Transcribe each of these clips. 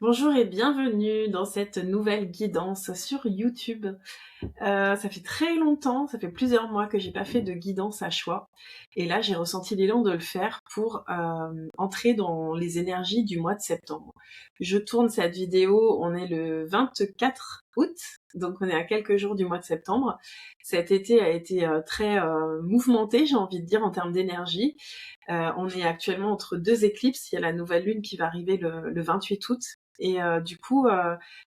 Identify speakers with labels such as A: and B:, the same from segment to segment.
A: Bonjour et bienvenue dans cette nouvelle guidance sur YouTube. Ça fait très longtemps, ça fait plusieurs mois que j'ai pas fait de guidance à choix. Et là, j'ai ressenti l'élan de le faire pour entrer dans les énergies du mois de septembre. Je tourne cette vidéo, on est le 24 août, donc on est à quelques jours du mois de septembre. Cet été a été très mouvementé, j'ai envie de dire, en termes d'énergie. On est actuellement entre deux éclipses. Il y a la nouvelle lune qui va arriver le 28 août. Et du coup,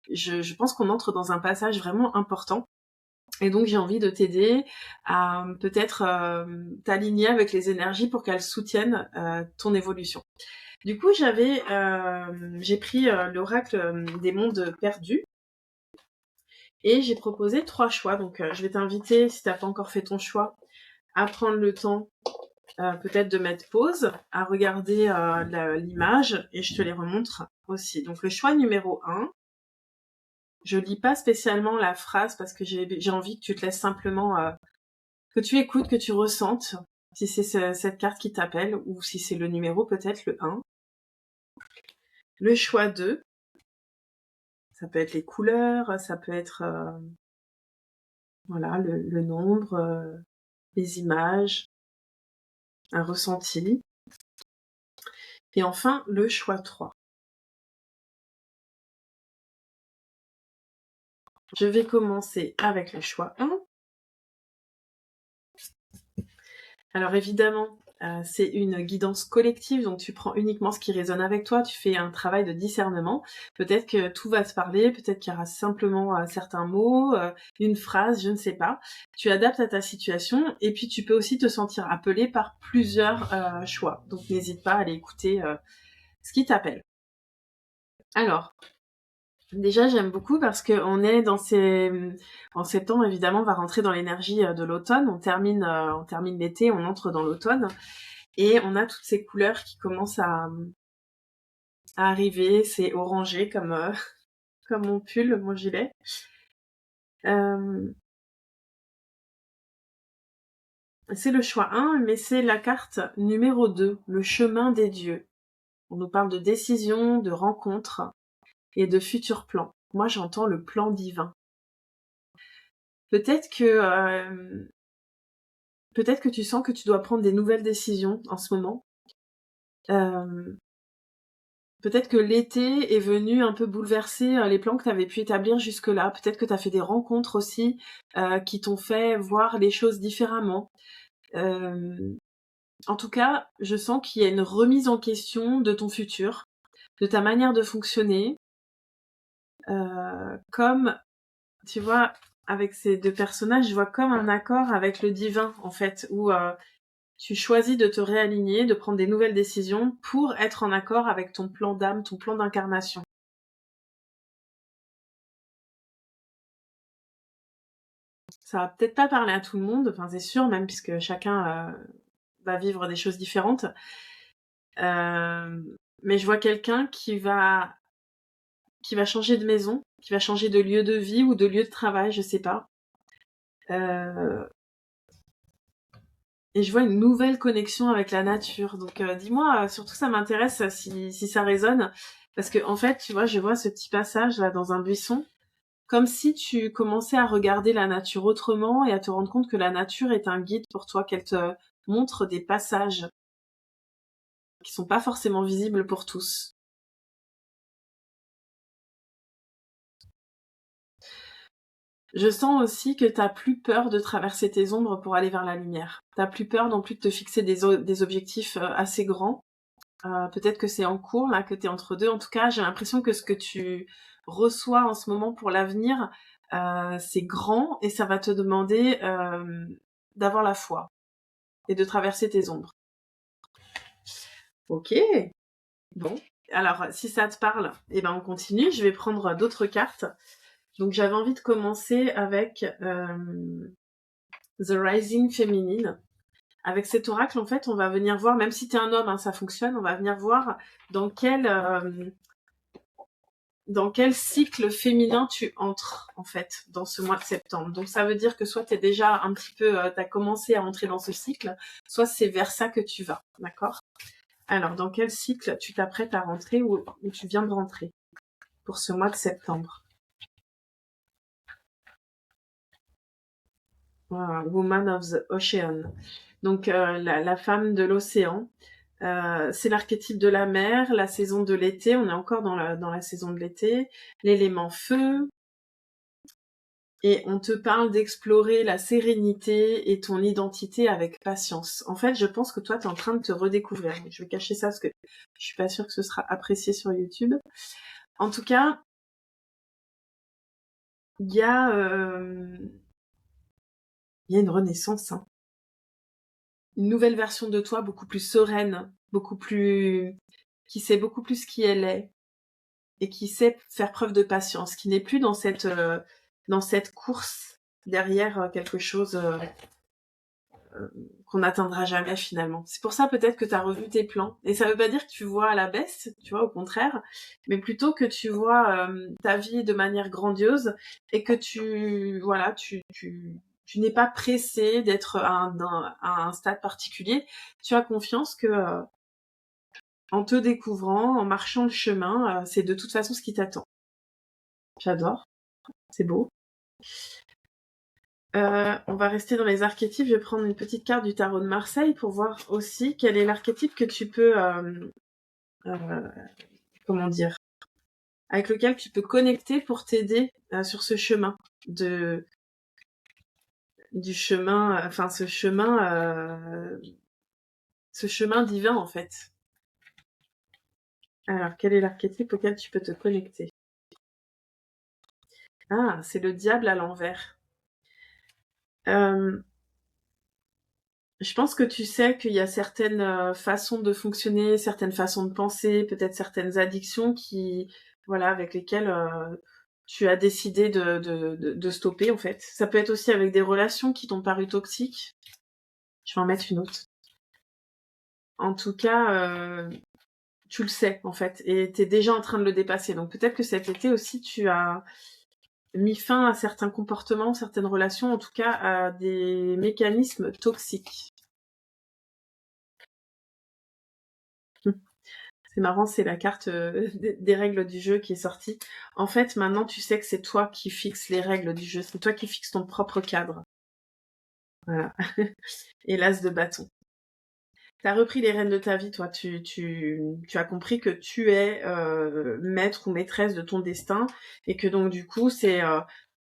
A: je pense qu'on entre dans un passage vraiment important. Et donc j'ai envie de t'aider à peut-être t'aligner avec les énergies pour qu'elles soutiennent ton évolution. Du coup, j'ai pris l'oracle des mondes perdus et j'ai proposé 3 choix. Donc je vais t'inviter, si t'as pas encore fait ton choix, à prendre le temps peut-être de mettre pause, à regarder l'image et je te les remontre aussi. Donc le choix numéro 1, je lis pas spécialement la phrase parce que j'ai envie que tu te laisses simplement, que tu écoutes, que tu ressentes, si c'est cette carte qui t'appelle ou si c'est le numéro, peut-être le 1. Le choix 2, ça peut être les couleurs, ça peut être voilà le nombre, les images, un ressenti. Et enfin, le choix 3. Je vais commencer avec le choix 1. Alors évidemment, c'est une guidance collective, donc tu prends uniquement ce qui résonne avec toi, tu fais un travail de discernement. Peut-être que tout va te parler, peut-être qu'il y aura simplement certains mots, une phrase, je ne sais pas. Tu adaptes à ta situation et puis tu peux aussi te sentir appelé par plusieurs choix. Donc n'hésite pas à aller écouter ce qui t'appelle. Alors, déjà, j'aime beaucoup parce qu'on est en septembre, évidemment, on va rentrer dans l'énergie de l'automne. On termine l'été, on entre dans l'automne. Et on a toutes ces couleurs qui commencent à arriver. C'est orangé comme, comme mon pull, mon gilet. C'est le choix 1, mais c'est la carte numéro 2, le chemin des dieux. On nous parle de décision, de rencontre et de futurs plans. Moi, j'entends le plan divin. Peut-être que tu sens que tu dois prendre des nouvelles décisions en ce moment. Peut-être que l'été est venu un peu bouleverser les plans que tu avais pu établir jusque-là. Peut-être que tu as fait des rencontres aussi qui t'ont fait voir les choses différemment. En tout cas, je sens qu'il y a une remise en question de ton futur, de ta manière de fonctionner. Comme, tu vois, avec ces deux personnages, je vois comme un accord avec le divin, en fait, où tu choisis de te réaligner, de prendre des nouvelles décisions pour être en accord avec ton plan d'âme, ton plan d'incarnation. Ça va peut-être pas parler à tout le monde, enfin c'est sûr, même puisque chacun va vivre des choses différentes. Mais je vois quelqu'un qui va changer de maison, qui va changer de lieu de vie ou de lieu de travail, je sais pas. Et je vois une nouvelle connexion avec la nature. Donc dis-moi, surtout ça m'intéresse si ça résonne. Parce que en fait, tu vois, je vois ce petit passage là dans un buisson, comme si tu commençais à regarder la nature autrement et à te rendre compte que la nature est un guide pour toi, qu'elle te montre des passages qui sont pas forcément visibles pour tous. Je sens aussi que t'as plus peur de traverser tes ombres pour aller vers la lumière. T'as plus peur non plus de te fixer des objectifs assez grands. Peut-être que c'est en cours, là, que t'es entre deux. En tout cas, j'ai l'impression que ce que tu reçois en ce moment pour l'avenir, c'est grand et ça va te demander d'avoir la foi et de traverser tes ombres. Ok, bon. Alors, si ça te parle, eh ben on continue. Je vais prendre d'autres cartes. Donc, j'avais envie de commencer avec The Rising Féminine. Avec cet oracle, en fait, on va venir voir, même si t'es un homme, hein, ça fonctionne, on va venir voir dans quel cycle féminin tu entres, en fait, dans ce mois de septembre. Donc, ça veut dire que soit t'es déjà un petit peu, t'as commencé à entrer dans ce cycle, soit c'est vers ça que tu vas, d'accord ? Alors, dans quel cycle tu t'apprêtes à rentrer ou tu viens de rentrer ? pour ce mois de septembre. Voilà, Woman of the Ocean. Donc la femme de l'océan. C'est l'archétype de la mer, la saison de l'été, on est encore dans la saison de l'été, l'élément feu, et on te parle d'explorer la sérénité et ton identité avec patience. En fait, je pense que toi, tu es en train de te redécouvrir. Je vais cacher ça parce que je suis pas sûre que ce sera apprécié sur YouTube. En tout cas, il y a une renaissance, hein. Une nouvelle version de toi beaucoup plus sereine, qui sait beaucoup plus qui elle est et qui sait faire preuve de patience, qui n'est plus dans cette course derrière quelque chose qu'on n'atteindra jamais finalement. C'est pour ça peut-être que tu as revu tes plans. Et ça veut pas dire que tu vois à la baisse, tu vois, au contraire, mais plutôt que tu vois ta vie de manière grandiose et que tu n'es pas pressé d'être à un stade particulier. Tu as confiance que en te découvrant, en marchant le chemin, c'est de toute façon ce qui t'attend. J'adore, c'est beau. On va rester dans les archétypes. Je vais prendre une petite carte du tarot de Marseille pour voir aussi quel est l'archétype que tu peux, comment dire, avec lequel tu peux connecter pour t'aider sur ce chemin ce chemin divin en fait. Alors, quel est l'archétype auquel tu peux te connecter? Ah, c'est le diable à l'envers. Je pense que tu sais qu'il y a certaines façons de fonctionner, certaines façons de penser, peut-être certaines addictions avec lesquelles tu as décidé de stopper en fait. Ça peut être aussi avec des relations qui t'ont paru toxiques. Je vais en mettre une autre. En tout cas, tu le sais en fait, et t'es déjà en train de le dépasser. Donc peut-être que cet été aussi tu as mis fin à certains comportements, certaines relations, en tout cas à des mécanismes toxiques. C'est marrant, c'est la carte des règles du jeu qui est sortie. En fait, maintenant, tu sais que c'est toi qui fixes les règles du jeu. C'est toi qui fixes ton propre cadre. Voilà. Et l'as de bâton. T'as repris les rênes de ta vie, toi. Tu as compris que tu es maître ou maîtresse de ton destin et que donc, du coup, c'est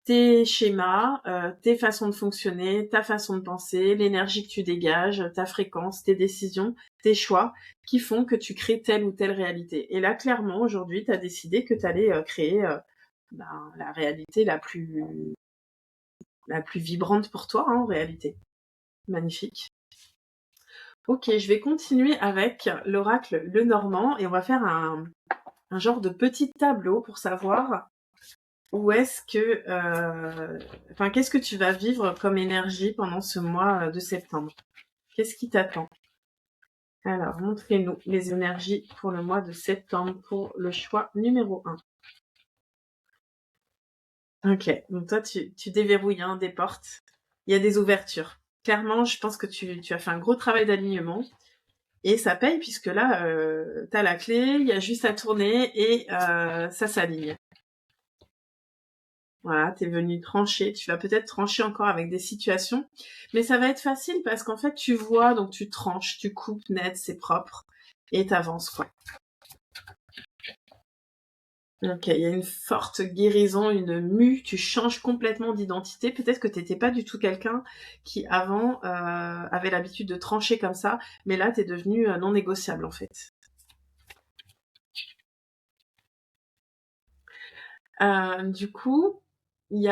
A: tes schémas, tes façons de fonctionner, ta façon de penser, l'énergie que tu dégages, ta fréquence, tes décisions, tes choix, qui font que tu crées telle ou telle réalité. Et là, clairement, aujourd'hui, tu as décidé que tu allais créer la réalité la plus vibrante pour toi, hein, en réalité. Magnifique. Ok, je vais continuer avec l'oracle Lenormand et on va faire un genre de petit tableau pour savoir où est-ce que, qu'est-ce que tu vas vivre comme énergie pendant ce mois de septembre? Qu'est-ce qui t'attend? Alors, montrez-nous les énergies pour le mois de septembre pour le choix numéro 1. Ok, donc toi, tu déverrouilles des portes. Il y a des ouvertures. Clairement, je pense que tu as fait un gros travail d'alignement. Et ça paye puisque là, tu as la clé, il y a juste à tourner et ça s'aligne. Voilà, t'es venu trancher. Tu vas peut-être trancher encore avec des situations, mais ça va être facile parce qu'en fait, tu vois, donc tu tranches, tu coupes net, c'est propre, et t'avances, quoi. Ok, il y a une forte guérison, une mue, tu changes complètement d'identité. Peut-être que t'étais pas du tout quelqu'un qui, avant, avait l'habitude de trancher comme ça, mais là, t'es devenu non négociable, en fait. Du coup, il y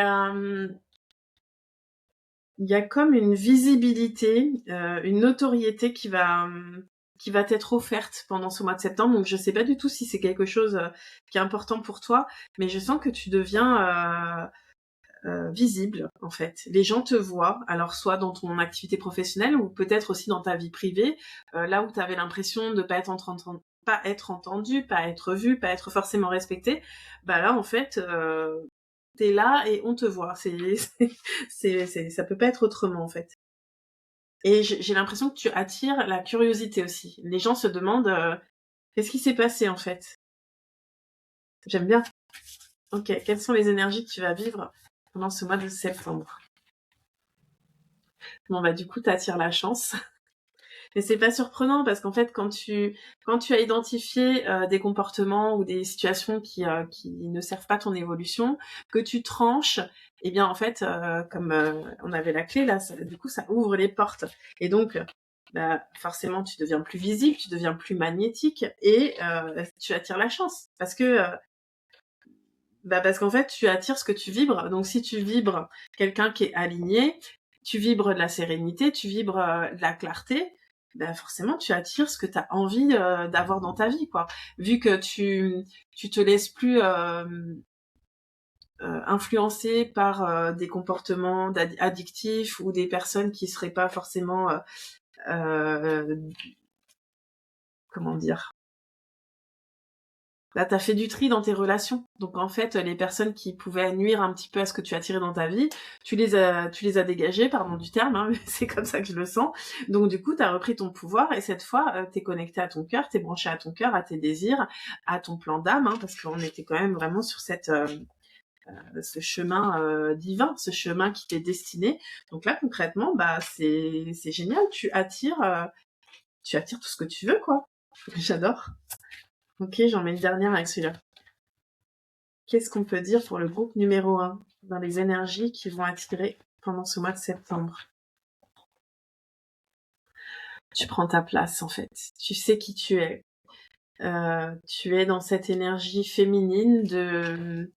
A: a comme une visibilité, une notoriété qui va t'être offerte pendant ce mois de septembre. Donc je sais pas du tout si c'est quelque chose qui est important pour toi, mais je sens que tu deviens visible en fait. Les gens te voient, alors soit dans ton activité professionnelle ou peut-être aussi dans ta vie privée, là où tu avais l'impression de pas être entendu, pas être vu, pas être forcément respecté. Bah là en fait t'es là et on te voit. Ça peut pas être autrement en fait. Et j'ai l'impression que tu attires la curiosité aussi. Les gens se demandent qu'est-ce qui s'est passé en fait. J'aime bien. Ok, quelles sont les énergies que tu vas vivre pendant ce mois de septembre? Bon, bah du coup, t'attires la chance. Mais c'est pas surprenant parce qu'en fait, quand tu as identifié des comportements ou des situations qui ne servent pas ton évolution, que tu tranches, eh bien en fait, comme on avait la clé là, du coup, ça ouvre les portes. Et donc, bah, forcément, tu deviens plus visible, tu deviens plus magnétique et tu attires la chance parce qu'en fait, tu attires ce que tu vibres. Donc, si tu vibres quelqu'un qui est aligné, tu vibres de la sérénité, tu vibres de la clarté, ben forcément, tu attires ce que tu as envie d'avoir dans ta vie, quoi. Vu que tu te laisses plus influencer par des comportements addictifs ou des personnes qui seraient pas forcément, euh, comment dire, là, t'as fait du tri dans tes relations. Donc, en fait, les personnes qui pouvaient nuire un petit peu à ce que tu as tiré dans ta vie, tu les as dégagées, pardon du terme, hein, mais c'est comme ça que je le sens. Donc, du coup, t'as repris ton pouvoir et cette fois, t'es connecté à ton cœur, t'es branché à ton cœur, à tes désirs, à ton plan d'âme, hein, parce qu'on était quand même vraiment sur ce chemin divin, ce chemin qui t'est destiné. Donc là, concrètement, bah, c'est génial. Tu attires tout ce que tu veux, quoi. J'adore. Ok, j'en mets une dernière avec celui-là. Qu'est-ce qu'on peut dire pour le groupe numéro 1 dans les énergies qui vont attirer pendant ce mois de septembre? Tu prends ta place en fait. Tu sais qui tu es. Tu es dans cette énergie féminine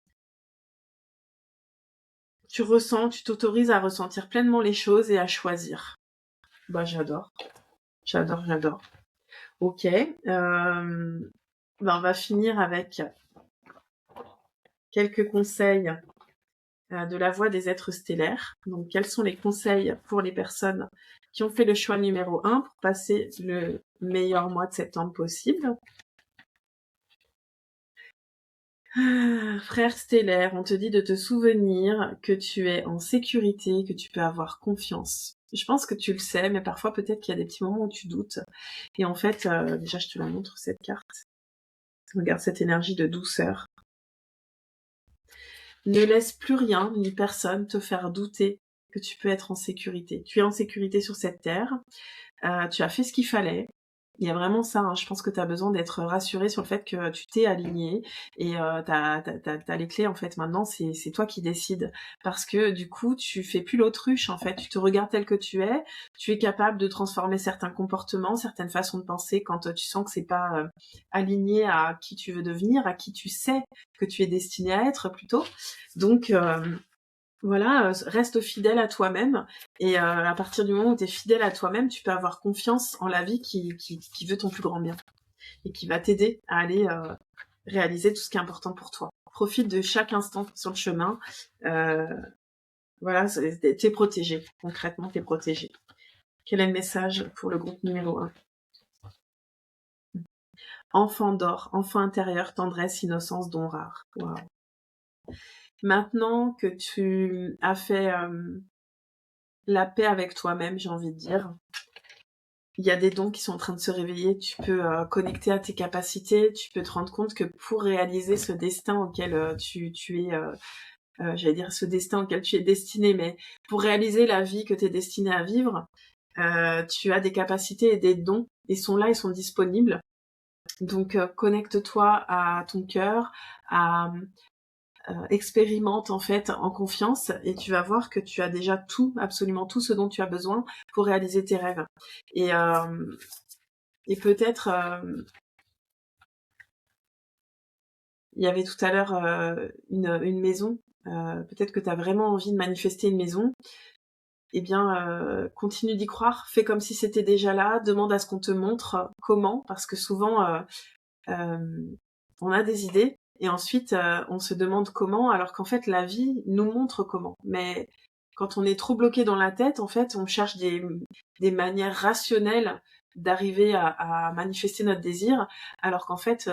A: tu ressens, tu t'autorises à ressentir pleinement les choses et à choisir. Bah j'adore. J'adore, j'adore. Ok. On va finir avec quelques conseils de la voix des êtres stellaires. Donc, quels sont les conseils pour les personnes qui ont fait le choix numéro 1 pour passer le meilleur mois de septembre possible? Frère stellaire, on te dit de te souvenir que tu es en sécurité, que tu peux avoir confiance. Je pense que tu le sais, mais parfois peut-être qu'il y a des petits moments où tu doutes. Et en fait, déjà je te la montre cette carte. Regarde cette énergie de douceur. Ne laisse plus rien ni personne te faire douter que tu peux être en sécurité. Tu es en sécurité sur cette terre. Tu as fait ce qu'il fallait. Il y a vraiment ça, hein. Je pense que tu as besoin d'être rassuré sur le fait que tu t'es aligné et t'as les clés en fait. Maintenant, c'est toi qui décides parce que du coup, tu fais plus l'autruche en fait. Tu te regardes tel que tu es. Tu es capable de transformer certains comportements, certaines façons de penser quand tu sens que c'est pas aligné à qui tu veux devenir, à qui tu sais que tu es destiné à être plutôt. Donc voilà, reste fidèle à toi-même et à partir du moment où tu es fidèle à toi-même, tu peux avoir confiance en la vie qui veut ton plus grand bien et qui va t'aider à aller réaliser tout ce qui est important pour toi. Profite de chaque instant sur le chemin. Euh, voilà, t'es protégé. Concrètement, t'es protégé. Quel est le message pour le groupe numéro 1? Enfant d'or, enfant intérieur, tendresse, innocence, don rare. Wow. Maintenant que tu as fait la paix avec toi-même, j'ai envie de dire, il y a des dons qui sont en train de se réveiller, tu peux connecter à tes capacités, tu peux te rendre compte que pour réaliser ce destin auquel tu es, j'allais dire ce destin auquel tu es destiné, mais pour réaliser la vie que tu es destiné à vivre, tu as des capacités et des dons, ils sont là, ils sont disponibles. Donc connecte-toi à ton cœur, à expérimente en fait en confiance et tu vas voir que tu as déjà tout, absolument tout ce dont tu as besoin pour réaliser tes rêves. Et peut-être, il y avait tout à l'heure une maison. Peut-être que tu as vraiment envie de manifester une maison. Eh bien, continue d'y croire. Fais comme si c'était déjà là. Demande à ce qu'on te montre comment, parce que souvent, on a des idées et ensuite, on se demande comment, alors qu'en fait, la vie nous montre comment. Mais quand on est trop bloqué dans la tête, en fait, on cherche des manières rationnelles d'arriver à manifester notre désir, alors qu'en fait,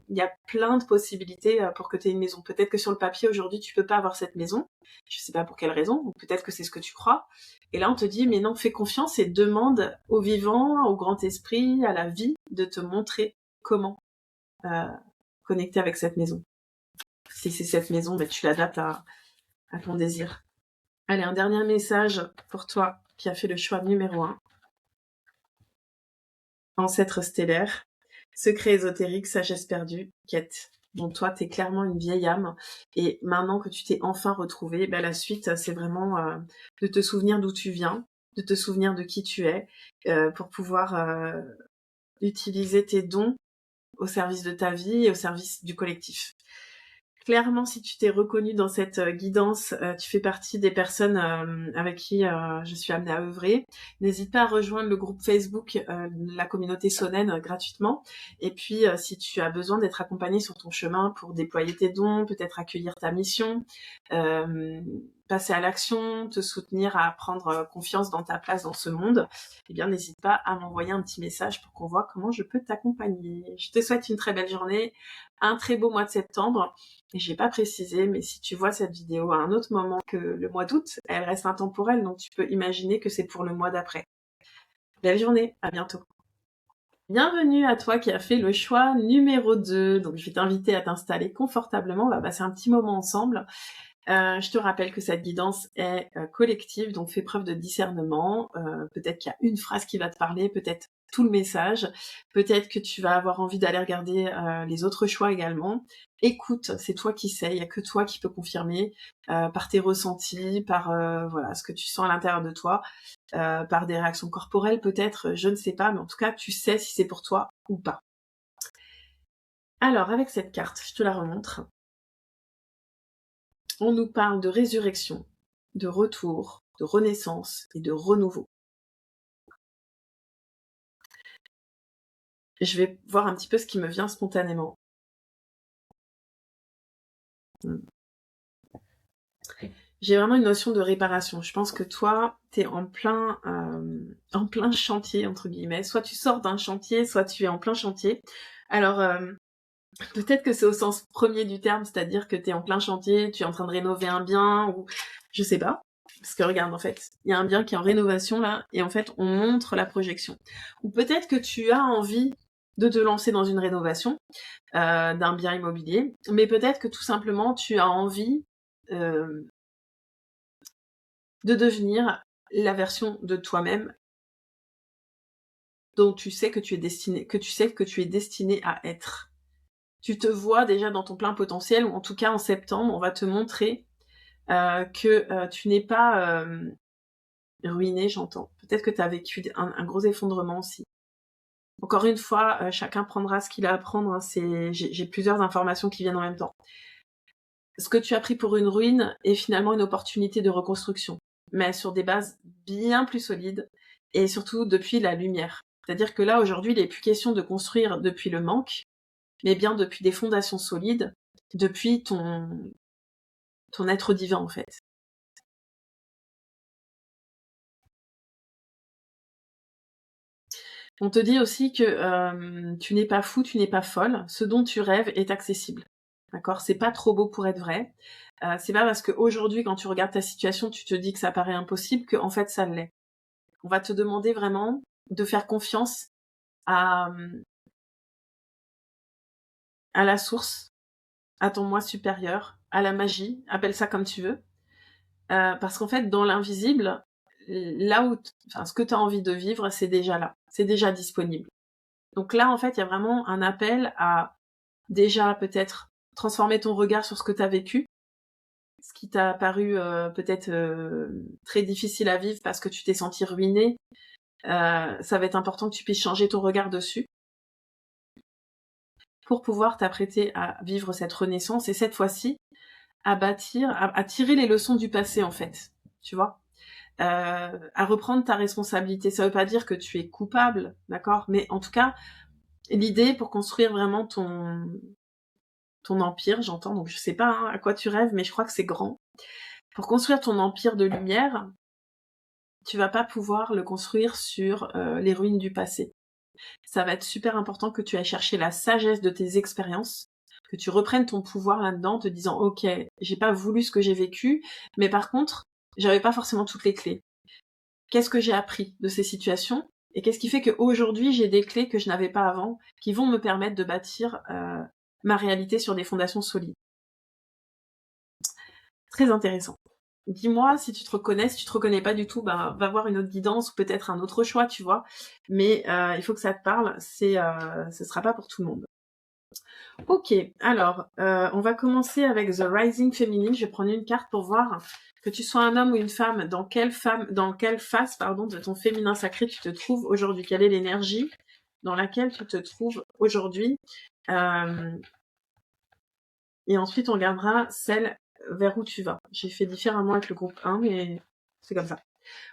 A: il y a plein de possibilités pour que tu aies une maison. Peut-être que sur le papier, aujourd'hui, tu peux pas avoir cette maison. Je sais pas pour quelle raison, ou peut-être que c'est ce que tu crois. Et là, on te dit, mais non, fais confiance et demande au vivant, au grand esprit, à la vie, de te montrer comment connecter avec cette maison. Si c'est cette maison, ben, tu l'adaptes à ton désir. Allez, un dernier message pour toi qui a fait le choix numéro 1. Ancêtre stellaire, secret ésotérique, sagesse perdue, quête. Donc toi, t'es clairement une vieille âme. Et maintenant que tu t'es enfin retrouvée, ben la suite, c'est vraiment de te souvenir d'où tu viens, de te souvenir de qui tu es, pour pouvoir utiliser tes dons au service de ta vie et au service du collectif. Clairement, si tu t'es reconnu dans cette guidance, tu fais partie des personnes avec qui je suis amenée à œuvrer. N'hésite pas à rejoindre le groupe Facebook la communauté Sonen gratuitement. Et puis, si tu as besoin d'être accompagné sur ton chemin pour déployer tes dons, peut-être accueillir ta mission, passer à l'action, te soutenir à prendre confiance dans ta place dans ce monde, eh bien, n'hésite pas à m'envoyer un petit message pour qu'on voit comment je peux t'accompagner. Je te souhaite une très belle journée, un très beau mois de septembre. Et j'ai pas précisé, mais si tu vois cette vidéo à un autre moment que le mois d'août, elle reste intemporelle, donc tu peux imaginer que c'est pour le mois d'après. Belle journée, à bientôt. Bienvenue à toi qui as fait le choix numéro 2. Donc je vais t'inviter à t'installer confortablement, on va passer un petit moment ensemble. Je te rappelle que cette guidance est collective, donc fais preuve de discernement. Peut-être qu'il y a une phrase qui va te parler, peut-être tout le message. Peut-être que tu vas avoir envie d'aller regarder les autres choix également. Écoute, c'est toi qui sais, il n'y a que toi qui peux confirmer par tes ressentis, par voilà ce que tu sens à l'intérieur de toi, par des réactions corporelles peut-être, je ne sais pas, mais en tout cas tu sais si c'est pour toi ou pas. Alors avec cette carte, je te la remontre. On nous parle de résurrection, de retour, de renaissance et de renouveau. Je vais voir un petit peu ce qui me vient spontanément. J'ai vraiment une notion de réparation. Je pense que toi, t'es en plein chantier, entre guillemets. Soit tu sors d'un chantier, soit tu es en plein chantier. Alors, peut-être que c'est au sens premier du terme, c'est-à-dire que t'es en plein chantier, tu es en train de rénover un bien, ou je sais pas. Parce que regarde, en fait, il y a un bien qui est en rénovation là, et en fait, on montre la projection. Ou peut-être que tu as envie de te lancer dans une rénovation d'un bien immobilier, mais peut-être que tout simplement, tu as envie de devenir la version de toi-même dont tu sais que tu es destiné à être. Tu te vois déjà dans ton plein potentiel, ou en tout cas en septembre, on va te montrer que tu n'es pas ruiné, j'entends. Peut-être que tu as vécu un gros effondrement aussi. Encore une fois, chacun prendra ce qu'il a à prendre. Hein, j'ai plusieurs informations qui viennent en même temps. Ce que tu as pris pour une ruine est finalement une opportunité de reconstruction, mais sur des bases bien plus solides, et surtout depuis la lumière. C'est-à-dire que là, aujourd'hui, il n'est plus question de construire depuis le manque, mais bien depuis des fondations solides, depuis ton être divin, en fait. On te dit aussi que tu n'es pas fou, tu n'es pas folle, ce dont tu rêves est accessible. D'accord ? C'est pas trop beau pour être vrai. C'est pas parce qu'aujourd'hui, quand tu regardes ta situation, tu te dis que ça paraît impossible, qu'en fait, ça l'est. On va te demander vraiment de faire confiance à la source, à ton moi supérieur, à la magie, appelle ça comme tu veux. Parce qu'en fait, dans l'invisible, là où, ce que tu as envie de vivre, c'est déjà là, c'est déjà disponible. Donc là, en fait, il y a vraiment un appel à déjà peut-être transformer ton regard sur ce que tu as vécu, ce qui t'a paru peut-être très difficile à vivre parce que tu t'es senti ruiné. Ça va être important que tu puisses changer ton regard dessus pour pouvoir t'apprêter à vivre cette renaissance et cette fois-ci à bâtir, à tirer les leçons du passé en fait, tu vois, à reprendre ta responsabilité. Ça veut pas dire que tu es coupable, d'accord, mais en tout cas, l'idée pour construire vraiment ton empire, j'entends, donc je sais pas hein, à quoi tu rêves, mais je crois que c'est grand. Pour construire ton empire de lumière, tu vas pas pouvoir le construire sur les ruines du passé. Ça va être super important que tu ailles chercher la sagesse de tes expériences, que tu reprennes ton pouvoir là-dedans, en te disant ok, j'ai pas voulu ce que j'ai vécu, mais par contre, j'avais pas forcément toutes les clés. Qu'est-ce que j'ai appris de ces situations et qu'est-ce qui fait qu'aujourd'hui j'ai des clés que je n'avais pas avant, qui vont me permettre de bâtir ma réalité sur des fondations solides. Très intéressant. Dis-moi si tu te reconnais, si tu te reconnais pas du tout, bah, va voir une autre guidance ou peut-être un autre choix, tu vois. Mais il faut que ça te parle, ce sera pas pour tout le monde. Ok, alors, on va commencer avec The Rising Feminine. Je vais prendre une carte pour voir que tu sois un homme ou une femme, dans quelle phase, pardon, de ton féminin sacré tu te trouves aujourd'hui. Quelle est l'énergie dans laquelle tu te trouves aujourd'hui. Et ensuite, on regardera celle vers où tu vas. J'ai fait différemment avec le groupe 1, mais c'est comme ça.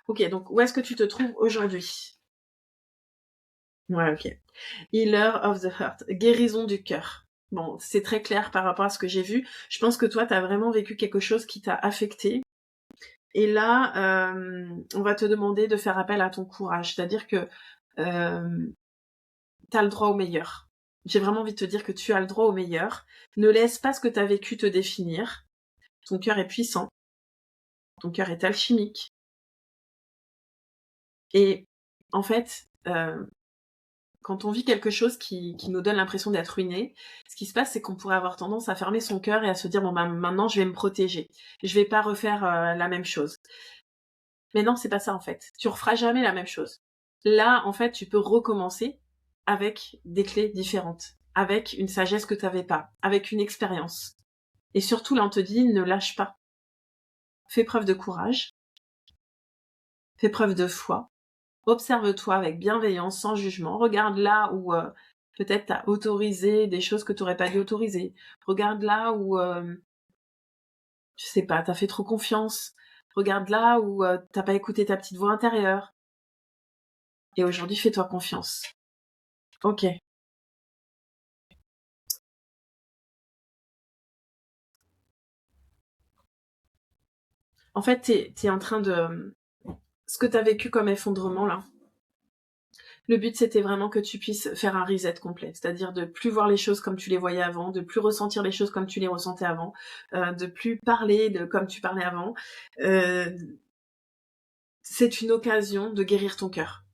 A: Ok, donc où est-ce que tu te trouves aujourd'hui? Ouais, ok. Healer of the Heart, guérison du cœur. Bon, c'est très clair par rapport à ce que j'ai vu. Je pense que toi, t'as vraiment vécu quelque chose qui t'a affecté. Et là, on va te demander de faire appel à ton courage. C'est-à-dire que t'as le droit au meilleur. J'ai vraiment envie de te dire que tu as le droit au meilleur. Ne laisse pas ce que t'as vécu te définir. Ton cœur est puissant. Ton cœur est alchimique. Et en fait, quand on vit quelque chose qui nous donne l'impression d'être ruiné, ce qui se passe, c'est qu'on pourrait avoir tendance à fermer son cœur et à se dire, bon, bah, maintenant, je vais me protéger. Je vais pas refaire la même chose. Mais non, c'est pas ça, en fait. Tu referas jamais la même chose. Là, en fait, tu peux recommencer avec des clés différentes, avec une sagesse que tu n'avais pas, avec une expérience. Et surtout, là, on te dit, ne lâche pas. Fais preuve de courage. Fais preuve de foi. Observe-toi avec bienveillance, sans jugement. Regarde là où peut-être t'as autorisé des choses que t'aurais pas dû autoriser. Regarde là où, je sais pas, t'as fait trop confiance. Regarde là où t'as pas écouté ta petite voix intérieure. Et aujourd'hui, fais-toi confiance. Ok. En fait, t'es en train de... Ce que t'as vécu comme effondrement, là, le but, c'était vraiment que tu puisses faire un reset complet, c'est-à-dire de plus voir les choses comme tu les voyais avant, de plus ressentir les choses comme tu les ressentais avant, de plus parler comme tu parlais avant. C'est une occasion de guérir ton cœur,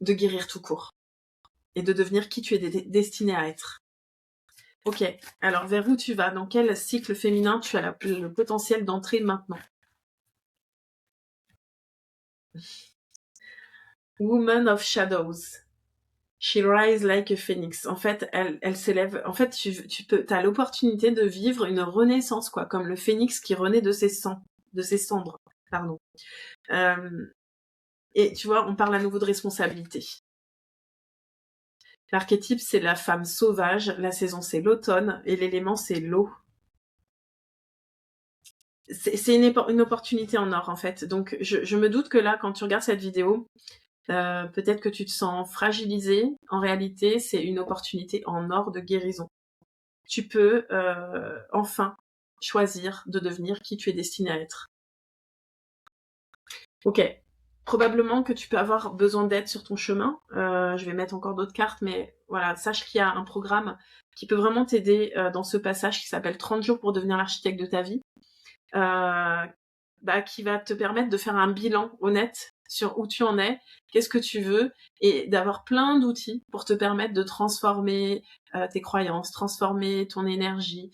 A: de guérir tout court, et de devenir qui tu es destiné à être. Ok, alors vers où tu vas? Dans quel cycle féminin tu as le potentiel d'entrer maintenant? Woman of Shadows. She rise like a phoenix. En fait, elle s'élève. En fait, t'as l'opportunité de vivre une renaissance, quoi, comme le phénix qui renaît de ses cendres, pardon. Et tu vois, on parle à nouveau de responsabilité. L'archétype, c'est la femme sauvage. La saison, c'est l'automne. Et l'élément, c'est l'eau. C'est une opportunité en or, en fait. Donc, je me doute que là, quand tu regardes cette vidéo, peut-être que tu te sens fragilisé. En réalité, c'est une opportunité en or de guérison. Tu peux enfin choisir de devenir qui tu es destiné à être. Ok. Probablement que tu peux avoir besoin d'aide sur ton chemin. Je vais mettre encore d'autres cartes, mais voilà, sache qu'il y a un programme qui peut vraiment t'aider dans ce passage qui s'appelle 30 jours pour devenir l'architecte de ta vie. Qui va te permettre de faire un bilan honnête sur où tu en es, qu'est-ce que tu veux, et d'avoir plein d'outils pour te permettre de transformer tes croyances, transformer ton énergie,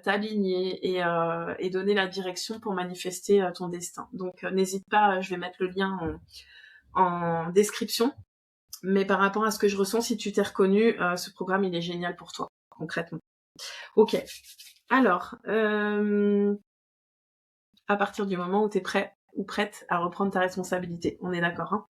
A: t'aligner et donner la direction pour manifester ton destin. Donc n'hésite pas, je vais mettre le lien en description, mais par rapport à ce que je ressens, si tu t'es reconnu, ce programme il est génial pour toi, concrètement. Ok, alors... à partir du moment où tu es prêt ou prête à reprendre ta responsabilité. On est d'accord, hein?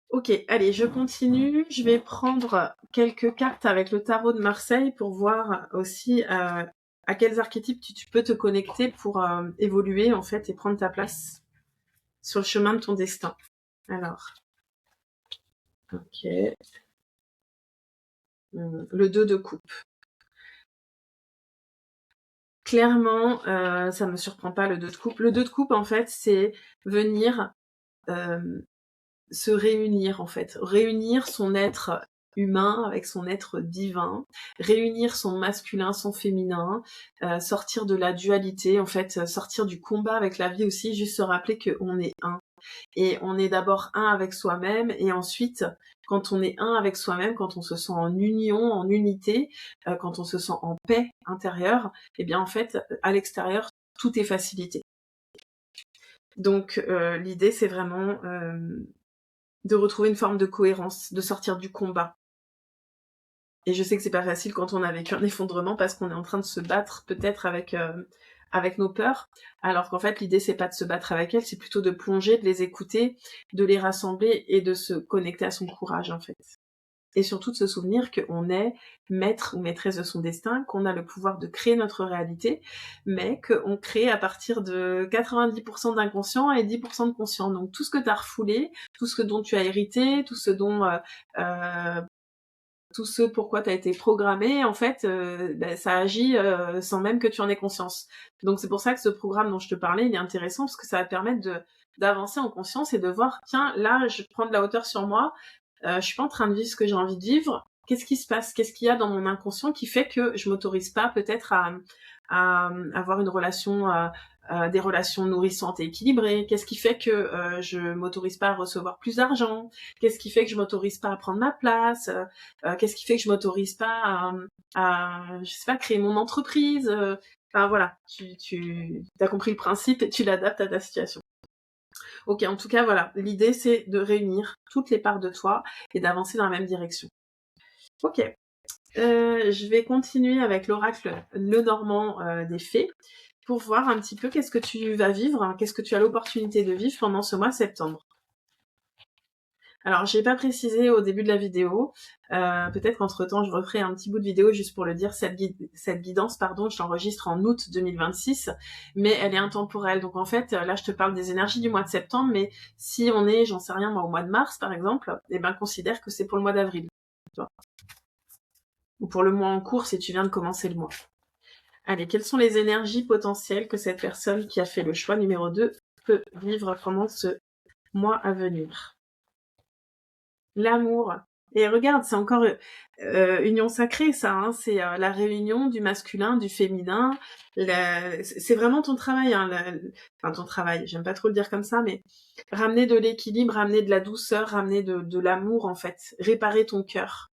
A: Ok, allez, je continue. Je vais prendre quelques cartes avec le tarot de Marseille pour voir aussi à quels archétypes tu peux te connecter pour évoluer en fait et prendre ta place sur le chemin de ton destin. Alors, ok. Le 2 de coupe. Clairement, ça me surprend pas le 2 de coupe. Le 2 de coupe, en fait, c'est venir se réunir, en fait. Réunir son être humain avec son être divin, réunir son masculin, son féminin, sortir de la dualité, en fait, sortir du combat avec la vie aussi, juste se rappeler qu'on est un. Et on est d'abord un avec soi-même, et ensuite, quand on est un avec soi-même, quand on se sent en union, en unité, quand on se sent en paix intérieure, eh bien en fait, à l'extérieur, tout est facilité. Donc l'idée c'est vraiment de retrouver une forme de cohérence, de sortir du combat. Et je sais que c'est pas facile quand on a vécu un effondrement parce qu'on est en train de se battre peut-être avec nos peurs, alors qu'en fait l'idée c'est pas de se battre avec elles, c'est plutôt de plonger, de les écouter, de les rassembler et de se connecter à son courage en fait. Et surtout de se souvenir qu'on est maître ou maîtresse de son destin, qu'on a le pouvoir de créer notre réalité, mais qu'on crée à partir de 90% d'inconscient et 10% de conscient. Donc tout ce que tu as refoulé, tout ce dont tu as hérité, tout ce pourquoi tu as été programmé, en fait, ça agit sans même que tu en aies conscience. Donc c'est pour ça que ce programme dont je te parlais, il est intéressant parce que ça va permettre d'avancer en conscience et de voir, tiens, là, je prends de la hauteur sur moi, je suis pas en train de vivre ce que j'ai envie de vivre. Qu'est-ce qui se passe? Qu'est-ce qu'il y a dans mon inconscient qui fait que je m'autorise pas peut-être à avoir une relation, des relations nourrissantes et équilibrées? Qu'est-ce qui fait que je m'autorise pas à recevoir plus d'argent? Qu'est-ce qui fait que je m'autorise pas à prendre ma place? Qu'est-ce qui fait que je m'autorise pas je sais pas, créer mon entreprise? Enfin voilà, tu as compris le principe et tu l'adaptes à ta situation. Ok, en tout cas, voilà. L'idée, c'est de réunir toutes les parts de toi et d'avancer dans la même direction. Ok. Je vais continuer avec l'oracle Lenormand des fées pour voir un petit peu qu'est-ce que tu vas vivre, hein, qu'est-ce que tu as l'opportunité de vivre pendant ce mois de septembre. Alors, j'ai pas précisé au début de la vidéo, peut-être qu'entre-temps, je referai un petit bout de vidéo juste pour le dire, cette guidance, pardon, je l'enregistre en août 2026, mais elle est intemporelle. Donc en fait, là, je te parle des énergies du mois de septembre, mais si on est, j'en sais rien, moi, au mois de mars, par exemple, eh ben, considère que c'est pour le mois d'avril, tu vois. Ou pour le mois en cours, si tu viens de commencer le mois. Allez, quelles sont les énergies potentielles que cette personne qui a fait le choix numéro 2 peut vivre pendant ce mois à venir? L'amour. Et regarde, c'est encore union sacrée, ça. Hein, c'est la réunion du masculin, du féminin. C'est vraiment ton travail. Hein, enfin, ton travail, j'aime pas trop le dire comme ça, mais ramener de l'équilibre, ramener de la douceur, ramener de l'amour, en fait. Réparer ton cœur.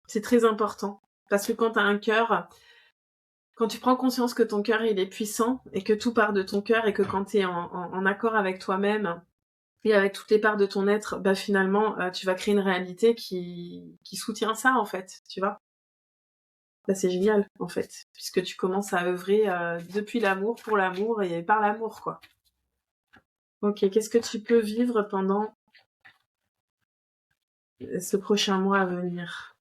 A: C'est très important. Parce que quand t'as un cœur, quand tu prends conscience que ton cœur, il est puissant, et que tout part de ton cœur, et que quand t'es en accord avec toi-même, et avec toutes les parts de ton être, bah finalement, tu vas créer une réalité qui soutient ça, en fait, tu vois. Bah, c'est génial, en fait, puisque tu commences à œuvrer depuis l'amour, pour l'amour et par l'amour, quoi. Ok, qu'est-ce que tu peux vivre pendant ce prochain mois à venir?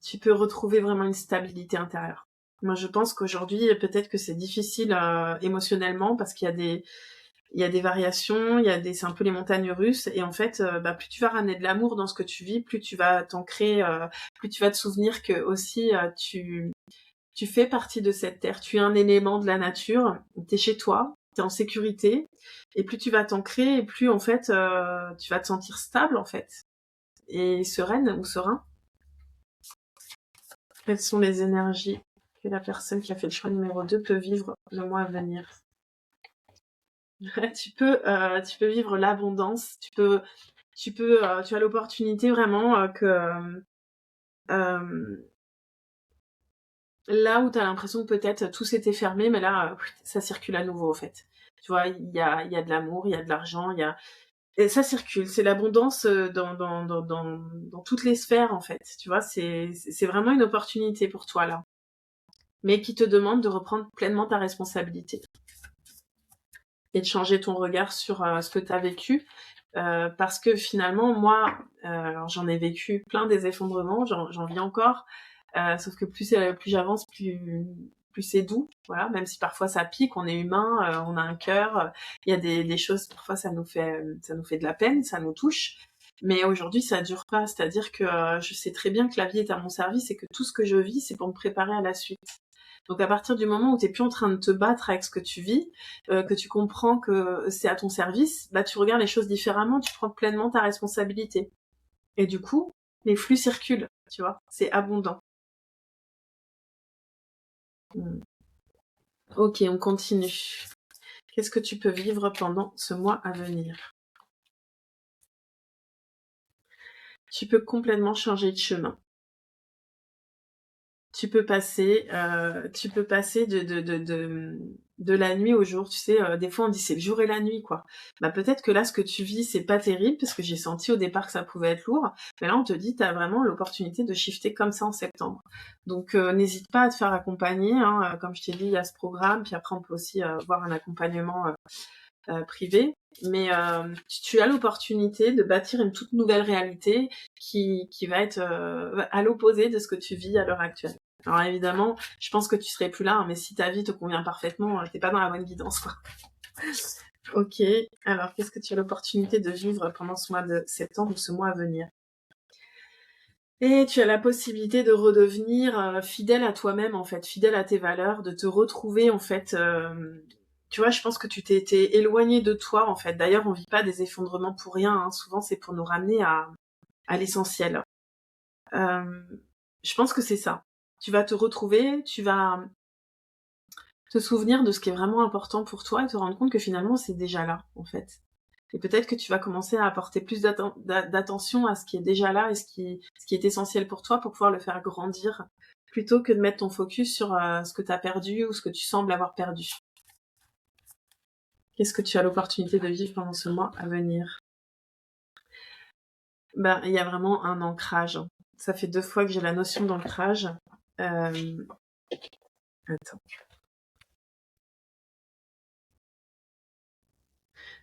A: Tu peux retrouver vraiment une stabilité intérieure. Moi, je pense qu'aujourd'hui, peut-être que c'est difficile émotionnellement parce qu'il y a des variations, c'est un peu les montagnes russes, et en fait, plus tu vas ramener de l'amour dans ce que tu vis, plus tu vas t'ancrer, plus tu vas te souvenir que aussi tu fais partie de cette terre, tu es un élément de la nature, t'es chez toi, t'es en sécurité, et plus tu vas t'ancrer, et plus en fait tu vas te sentir stable en fait, et sereine ou serein. Quelles sont les énergies que la personne qui a fait le choix numéro 2 peut vivre le mois à venir? Tu peux vivre l'abondance, tu as l'opportunité vraiment là où tu as l'impression que peut-être tout s'était fermé, mais là ça circule à nouveau en fait. Tu vois, il y a de l'amour, il y a de l'argent, et ça circule, c'est l'abondance dans toutes les sphères en fait. Tu vois, c'est vraiment une opportunité pour toi là, mais qui te demande de reprendre pleinement ta responsabilité et de changer ton regard sur ce que tu as vécu. Parce que finalement, moi, alors j'en ai vécu plein des effondrements, j'en vis encore, sauf que plus j'avance, plus c'est doux, voilà, même si parfois ça pique, on est humain, on a un cœur, il y a des choses, parfois ça nous fait de la peine, ça nous touche, mais aujourd'hui ça dure pas, c'est-à-dire que je sais très bien que la vie est à mon service et que tout ce que je vis, c'est pour me préparer à la suite. Donc à partir du moment où t'es plus en train de te battre avec ce que tu vis, que tu comprends que c'est à ton service, bah tu regardes les choses différemment, tu prends pleinement ta responsabilité. Et du coup, les flux circulent, tu vois, c'est abondant. Ok, on continue. Qu'est-ce que tu peux vivre pendant ce mois à venir? Tu peux complètement changer de chemin. tu peux passer de la nuit au jour. Tu sais, des fois on dit c'est le jour et la nuit, quoi. Bah peut-être que là, ce que tu vis, c'est pas terrible, parce que j'ai senti au départ que ça pouvait être lourd. Mais là, on te dit, t'as vraiment l'opportunité de shifter comme ça en septembre. Donc n'hésite pas à te faire accompagner. Hein. Comme je t'ai dit, il y a ce programme, puis après on peut aussi voir un accompagnement privé. Mais tu as l'opportunité de bâtir une toute nouvelle réalité qui va être à l'opposé de ce que tu vis à l'heure actuelle. Alors évidemment, je pense que tu serais plus là, hein, mais si ta vie te convient parfaitement, t'es pas dans la bonne guidance, quoi. Ok, alors qu'est-ce que tu as l'opportunité de vivre pendant ce mois de septembre ou ce mois à venir? Et tu as la possibilité de redevenir fidèle à toi-même, en fait, fidèle à tes valeurs, de te retrouver, en fait. Tu vois, je pense que tu t'es éloigné de toi, en fait. D'ailleurs, on vit pas des effondrements pour rien. Hein. Souvent, c'est pour nous ramener à l'essentiel. Je pense que c'est ça. Tu vas te retrouver, tu vas te souvenir de ce qui est vraiment important pour toi et te rendre compte que finalement, c'est déjà là, en fait. Et peut-être que tu vas commencer à apporter plus d'attention à ce qui est déjà là et ce qui est essentiel pour toi pour pouvoir le faire grandir, plutôt que de mettre ton focus sur ce que tu as perdu ou ce que tu sembles avoir perdu. Qu'est-ce que tu as l'opportunité de vivre pendant ce mois à venir? Ben, il y a vraiment un ancrage. Ça fait 2 fois que j'ai la notion d'ancrage. Attends.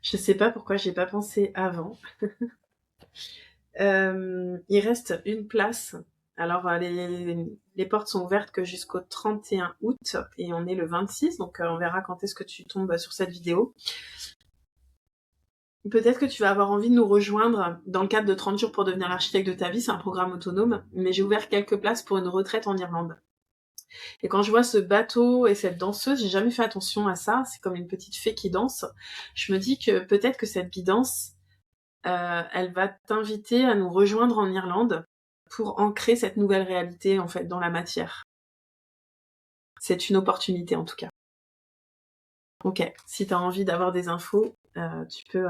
A: Je sais pas pourquoi j'ai pas pensé avant. Il reste une place. Alors, les portes sont ouvertes que jusqu'au 31 août et on est le 26, donc on verra quand est-ce que tu tombes sur cette vidéo. Peut-être que tu vas avoir envie de nous rejoindre dans le cadre de 30 jours pour devenir l'architecte de ta vie. C'est un programme autonome, mais j'ai ouvert quelques places pour une retraite en Irlande. Et quand je vois ce bateau et cette danseuse, j'ai jamais fait attention à ça. C'est comme une petite fée qui danse. Je me dis que peut-être que cette guidance, elle va t'inviter à nous rejoindre en Irlande pour ancrer cette nouvelle réalité, en fait, dans la matière. C'est une opportunité, en tout cas. Ok, si tu as envie d'avoir des infos, tu peux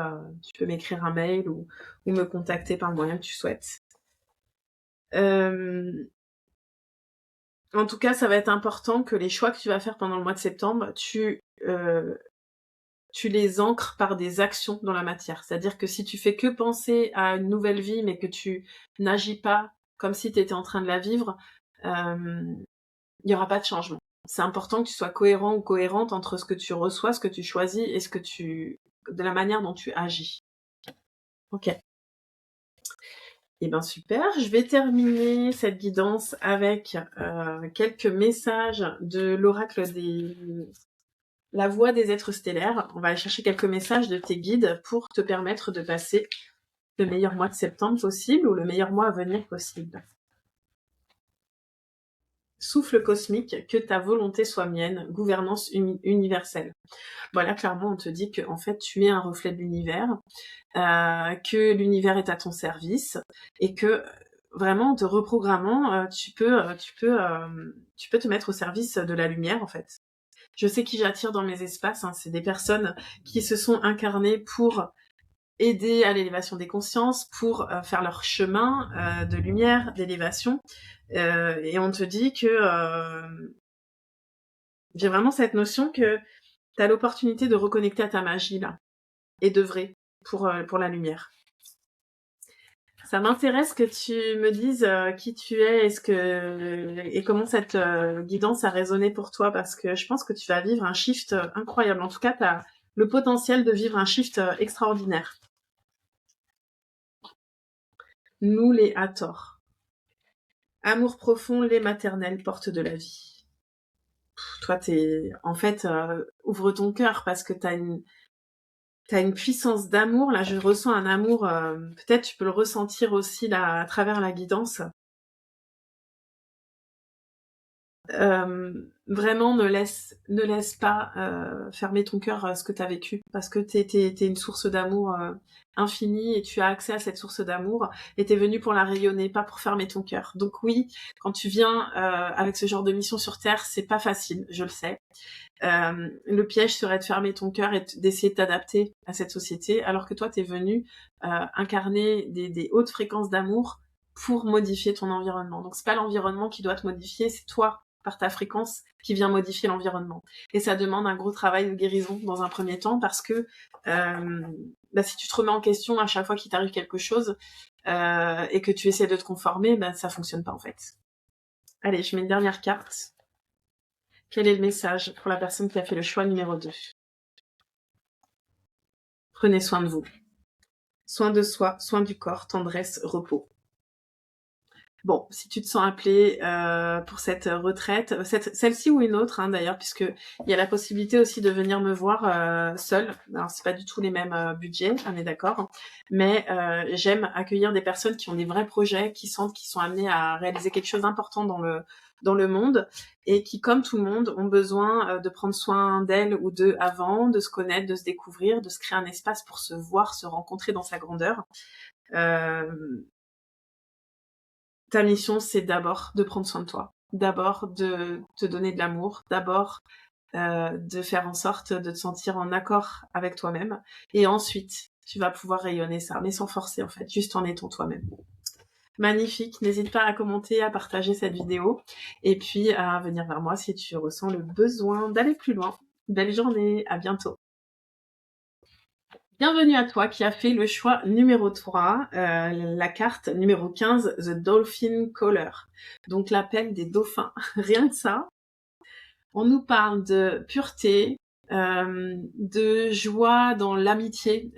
A: m'écrire un mail ou me contacter par le moyen que tu souhaites. En tout cas, ça va être important que les choix que tu vas faire pendant le mois de septembre, tu les ancres par des actions dans la matière. C'est-à-dire que si tu fais que penser à une nouvelle vie, mais que tu n'agis pas comme si tu étais en train de la vivre, il n'y aura pas de changement. C'est important que tu sois cohérent ou cohérente entre ce que tu reçois, ce que tu choisis et de la manière dont tu agis. Ok. Eh ben super, je vais terminer cette guidance avec quelques messages de l'oracle la voix des êtres stellaires. On va aller chercher quelques messages de tes guides pour te permettre de passer le meilleur mois de septembre possible ou le meilleur mois à venir possible. Souffle cosmique, que ta volonté soit mienne, gouvernance universelle. Voilà, clairement, on te dit que en fait, tu es un reflet de l'univers, que l'univers est à ton service et que vraiment, en te reprogrammant, tu peux te mettre au service de la lumière, en fait. Je sais qui j'attire dans mes espaces, hein, c'est des personnes qui se sont incarnées pour aider à l'élévation des consciences, pour faire leur chemin de lumière, d'élévation. Et on te dit que j'ai vraiment cette notion que tu as l'opportunité de reconnecter à ta magie, là, et d'œuvrer pour la lumière. Ça m'intéresse que tu me dises qui tu es et comment cette guidance a résonné pour toi, parce que je pense que tu vas vivre un shift incroyable. En tout cas, tu as le potentiel de vivre un shift extraordinaire. Nous, les Hathor. Amour profond, lait maternel, porte de la vie. Toi, en fait, ouvre ton cœur parce que t'as une puissance d'amour. Là, je ressens un amour, peut-être tu peux le ressentir aussi là, à travers la guidance. Vraiment, ne laisse pas fermer ton cœur à ce que tu as vécu, parce que t'es une source d'amour infinie et tu as accès à cette source d'amour et t'es venu pour la rayonner, pas pour fermer ton cœur. Donc oui, quand tu viens avec ce genre de mission sur Terre, c'est pas facile, je le sais. Le piège serait de fermer ton cœur et d'essayer de t'adapter à cette société, alors que toi, t'es venu incarner des hautes fréquences d'amour pour modifier ton environnement. Donc c'est pas l'environnement qui doit te modifier, c'est toi, par ta fréquence, qui vient modifier l'environnement. Et ça demande un gros travail de guérison dans un premier temps, parce que si tu te remets en question à chaque fois qu'il t'arrive quelque chose et que tu essaies de te conformer, ça fonctionne pas en fait. Allez, je mets une dernière carte. Quel est le message pour la personne qui a fait le choix numéro 2 ? Prenez soin de vous. Soin de soi, soin du corps, tendresse, repos. Bon, si tu te sens appelé pour cette retraite, celle-ci ou une autre d'ailleurs, puisque il y a la possibilité aussi de venir me voir seule. Alors c'est pas du tout les mêmes budgets, on est d'accord, mais j'aime accueillir des personnes qui ont des vrais projets, qui sentent qu'ils sont amenés à réaliser quelque chose d'important dans le monde, et qui, comme tout le monde, ont besoin de prendre soin d'elles ou d'eux avant, de se connaître, de se découvrir, de se créer un espace pour se voir, se rencontrer dans sa grandeur. Ta mission, c'est d'abord de prendre soin de toi, d'abord de te donner de l'amour, d'abord de faire en sorte de te sentir en accord avec toi-même, et ensuite, tu vas pouvoir rayonner ça, mais sans forcer en fait, juste en étant toi-même. Magnifique, n'hésite pas à commenter, à partager cette vidéo, et puis à venir vers moi si tu ressens le besoin d'aller plus loin. Belle journée, à bientôt. Bienvenue à toi qui as fait le choix numéro 3, la carte numéro 15, The Dolphin Caller. Donc l'appel des dauphins. Rien que ça. On nous parle de pureté, de joie dans l'amitié.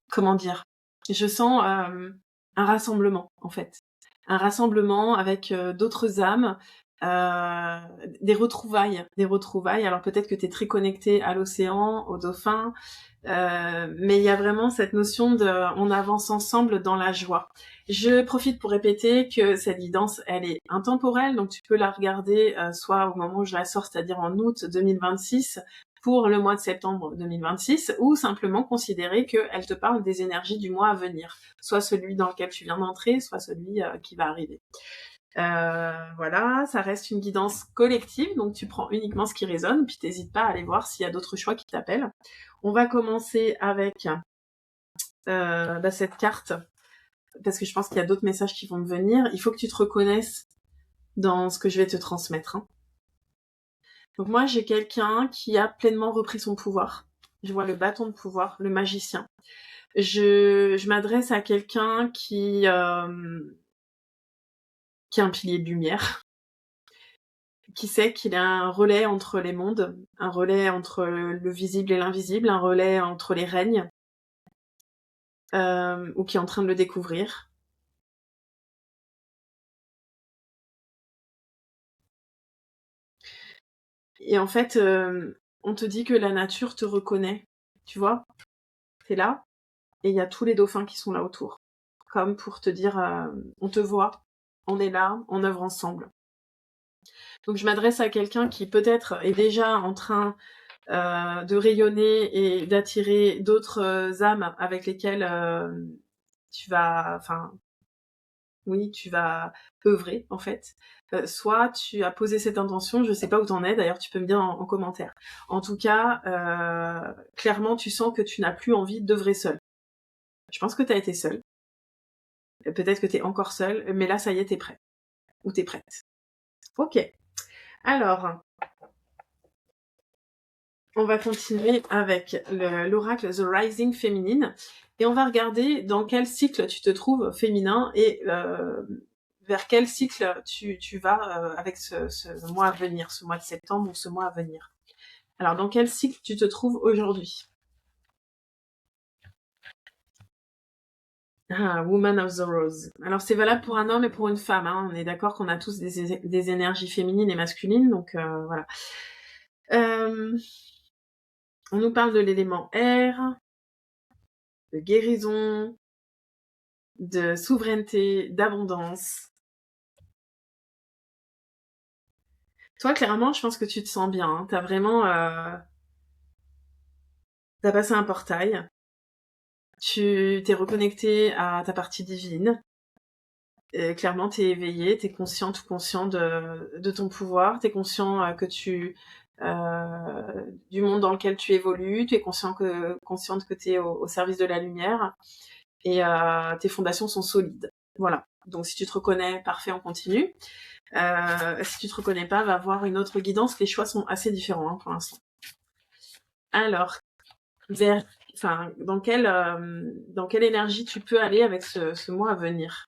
A: Comment dire ? Je sens un rassemblement, en fait. Un rassemblement avec d'autres âmes, des retrouvailles. Alors peut-être que tu es très connecté à l'océan, aux dauphins, mais il y a vraiment cette notion de on avance ensemble dans la joie. Je profite pour répéter que cette guidance, elle est intemporelle, donc tu peux la regarder soit au moment où je la sors, c'est-à-dire en août 2026, pour le mois de septembre 2026, ou simplement considérer qu'elle te parle des énergies du mois à venir, soit celui dans lequel tu viens d'entrer, soit celui qui va arriver. Voilà, ça reste une guidance collective, donc tu prends uniquement ce qui résonne, puis t'hésites pas à aller voir s'il y a d'autres choix qui t'appellent. On va commencer avec cette carte, parce que je pense qu'il y a d'autres messages qui vont me venir. Il faut que tu te reconnaisses dans ce que je vais te transmettre. Donc moi, j'ai quelqu'un qui a pleinement repris son pouvoir. Je vois le bâton de pouvoir, le magicien. Je m'adresse à quelqu'un qui a un pilier de lumière, qui sait qu'il est un relais entre les mondes, un relais entre le visible et l'invisible, un relais entre les règnes, ou qui est en train de le découvrir. Et en fait, on te dit que la nature te reconnaît, tu vois, t'es là, et il y a tous les dauphins qui sont là autour, comme pour te dire, on te voit, on est là, on œuvre ensemble. Donc je m'adresse à quelqu'un qui peut-être est déjà en train de rayonner et d'attirer d'autres âmes avec lesquelles tu vas œuvrer en fait. Soit tu as posé cette intention, je sais pas où t'en es, d'ailleurs tu peux me dire en commentaire. En tout cas, clairement tu sens que tu n'as plus envie d'œuvrer seule. Je pense que t'as été seule. Peut-être que t'es encore seule, mais là ça y est, t'es prêt. Ou t'es prête. Ok. Alors, on va continuer avec l'oracle The Rising Féminine, et on va regarder dans quel cycle tu te trouves féminin et vers quel cycle tu vas avec ce mois à venir, ce mois de septembre ou ce mois à venir. Alors, dans quel cycle tu te trouves aujourd'hui ? Woman of the Rose. Alors, c'est valable pour un homme et pour une femme. On est d'accord qu'on a tous des énergies féminines et masculines, donc voilà. On nous parle de l'élément air, de guérison, de souveraineté, d'abondance. Toi, clairement, je pense que tu te sens bien. T'as vraiment... T'as passé un portail. Tu t'es reconnecté à ta partie divine. Et clairement, t'es éveillé, t'es consciente ou conscient de ton pouvoir. T'es conscient que du monde dans lequel tu évolues. Tu es consciente que t'es au service de la lumière. et tes fondations sont solides. Voilà. Donc si tu te reconnais, parfait, on continue. Si tu te reconnais pas, va voir une autre guidance. Les choix sont assez différents pour l'instant. Alors, dans quelle énergie tu peux aller avec ce mois à venir?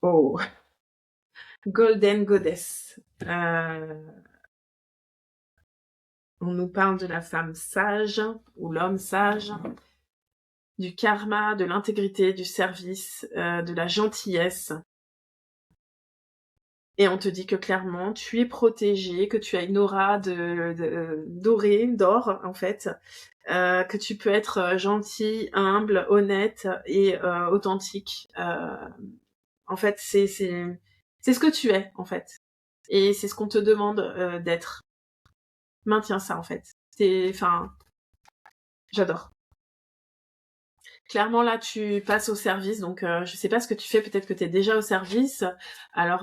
A: Oh, Golden Goddess. On nous parle de la femme sage ou l'homme sage, du karma, de l'intégrité, du service, de la gentillesse. Et on te dit que clairement, tu es protégé, que tu as une aura d'or en fait, que tu peux être gentil, humble, honnête et authentique. En fait, c'est ce que tu es en fait, et c'est ce qu'on te demande d'être. Maintiens ça en fait. J'adore. Clairement, là, tu passes au service, donc je sais pas ce que tu fais, peut-être que tu es déjà au service, alors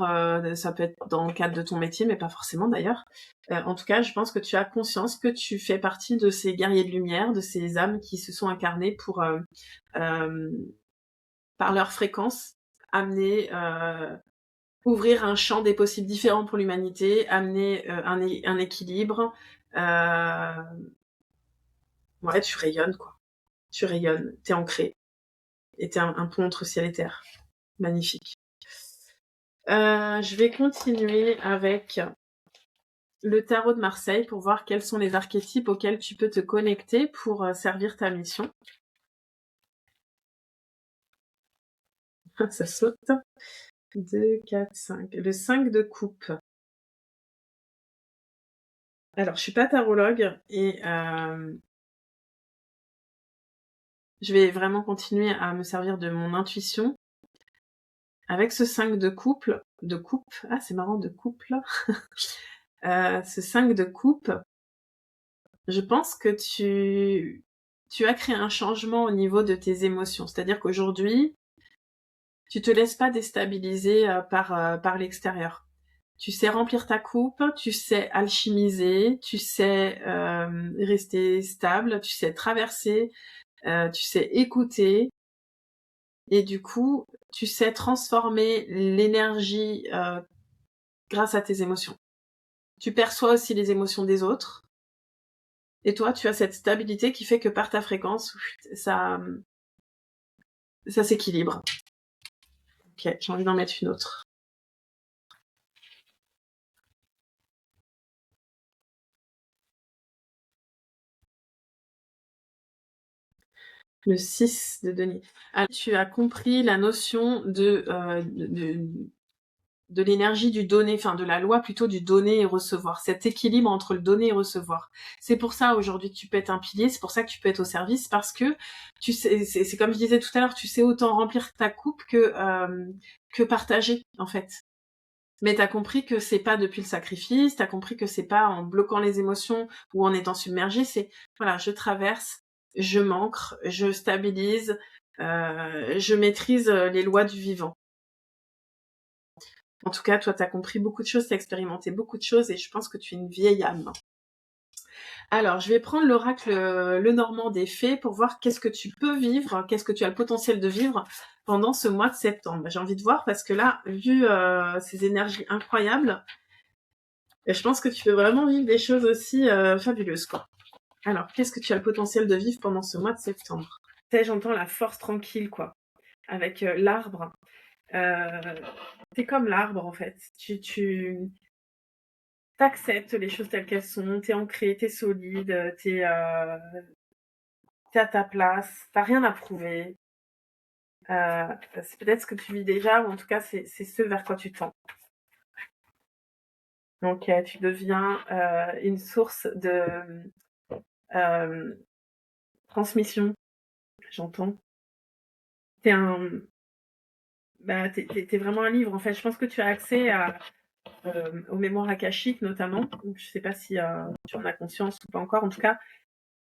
A: ça peut être dans le cadre de ton métier, mais pas forcément d'ailleurs. En tout cas, je pense que tu as conscience que tu fais partie de ces guerriers de lumière, de ces âmes qui se sont incarnées pour, par leur fréquence, amener, ouvrir un champ des possibles différents pour l'humanité, amener un équilibre. Ouais, tu rayonnes, quoi. Tu rayonnes, t'es ancré. Et t'es un pont entre ciel et terre. Magnifique. Je vais continuer avec le tarot de Marseille pour voir quels sont les archétypes auxquels tu peux te connecter pour servir ta mission. Ça saute. 2, 4, 5. Le 5 de coupe. Alors, je suis pas tarologue et je vais vraiment continuer à me servir de mon intuition. Avec ce 5 de coupe, ah c'est marrant, de couple, ce 5 de coupe, je pense que tu as créé un changement au niveau de tes émotions. C'est-à-dire qu'aujourd'hui, tu te laisses pas déstabiliser par l'extérieur. Tu sais remplir ta coupe, tu sais alchimiser, tu sais rester stable, tu sais traverser, tu sais écouter. Et du coup, tu sais transformer l'énergie grâce à tes émotions. Tu perçois aussi les émotions des autres. Et toi, tu as cette stabilité qui fait que par ta fréquence, ça s'équilibre. Ok, j'ai envie d'en mettre une autre. Le 6 de denier. Alors, tu as compris la notion de l'énergie du donner, enfin de la loi plutôt du donner et recevoir, cet équilibre entre le donner et recevoir. C'est pour ça aujourd'hui que tu peux être un pilier, c'est pour ça que tu peux être au service, parce que tu sais, c'est comme je disais tout à l'heure, tu sais autant remplir ta coupe que partager en fait. Mais t'as compris que c'est pas depuis le sacrifice, t'as compris que c'est pas en bloquant les émotions ou en étant submergé, c'est voilà, je traverse, je m'ancre, je stabilise, je maîtrise les lois du vivant. En tout cas, toi, t'as compris beaucoup de choses, t'as expérimenté beaucoup de choses et je pense que tu es une vieille âme. Alors, je vais prendre l'oracle le Normand des Fées pour voir qu'est-ce que tu peux vivre, qu'est-ce que tu as le potentiel de vivre pendant ce mois de septembre. J'ai envie de voir parce que là, vu ces énergies incroyables, je pense que tu peux vraiment vivre des choses aussi fabuleuses, quoi. Alors, qu'est-ce que tu as le potentiel de vivre pendant ce mois de septembre? J'entends la force tranquille, quoi, avec l'arbre. T'es comme l'arbre, en fait. Tu t'acceptes les choses telles qu'elles sont, t'es ancré, t'es solide, t'es à ta place, t'as rien à prouver. C'est peut-être ce que tu vis déjà, ou en tout cas, c'est ce vers quoi tu tends. Donc, tu deviens une source de transmission, j'entends. T'es vraiment un livre, en fait. Je pense que tu as accès aux mémoires akashiques, notamment. Donc, je sais pas si tu en as conscience ou pas encore. En tout cas,